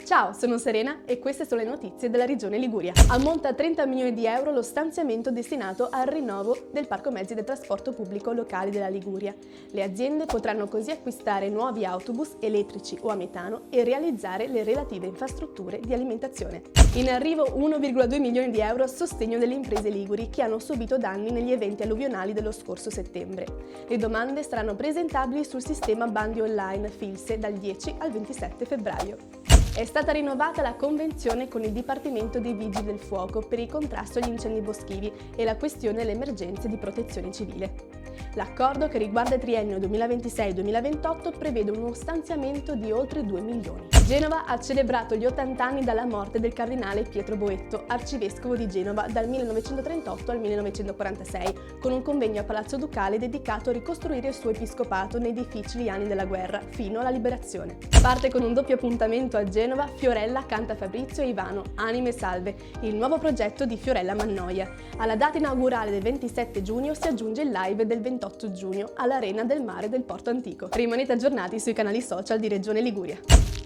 Ciao, sono Serena e queste sono le notizie della Regione Liguria. Ammonta a 30 milioni di euro lo stanziamento destinato al rinnovo del parco mezzi del trasporto pubblico locali della Liguria. Le aziende potranno così acquistare nuovi autobus elettrici o a metano e realizzare le relative infrastrutture di alimentazione. In arrivo 1,2 milioni di euro a sostegno delle imprese liguri che hanno subito danni negli eventi alluvionali dello scorso settembre. Le domande saranno presentabili sul sistema bandi online FILSE dal 10 al 27 febbraio. È stata rinnovata la convenzione con il Dipartimento dei Vigili del Fuoco per il contrasto agli incendi boschivi e la questione delle emergenze di protezione civile. L'accordo, che riguarda il triennio 2026-2028, prevede uno stanziamento di oltre 2 milioni. Genova ha celebrato gli 80 anni dalla morte del cardinale Pietro Boetto, arcivescovo di Genova dal 1938 al 1946, con un convegno a Palazzo Ducale dedicato a ricostruire il suo episcopato nei difficili anni della guerra, fino alla liberazione. Parte con un doppio appuntamento a Genova Fiorella canta Fabrizio e Ivano, Anime Salve, il nuovo progetto di Fiorella Mannoia. Alla data inaugurale del 27 giugno si aggiunge il live del 28 giugno all'Arena del Mare del Porto Antico. Rimanete aggiornati sui canali social di Regione Liguria.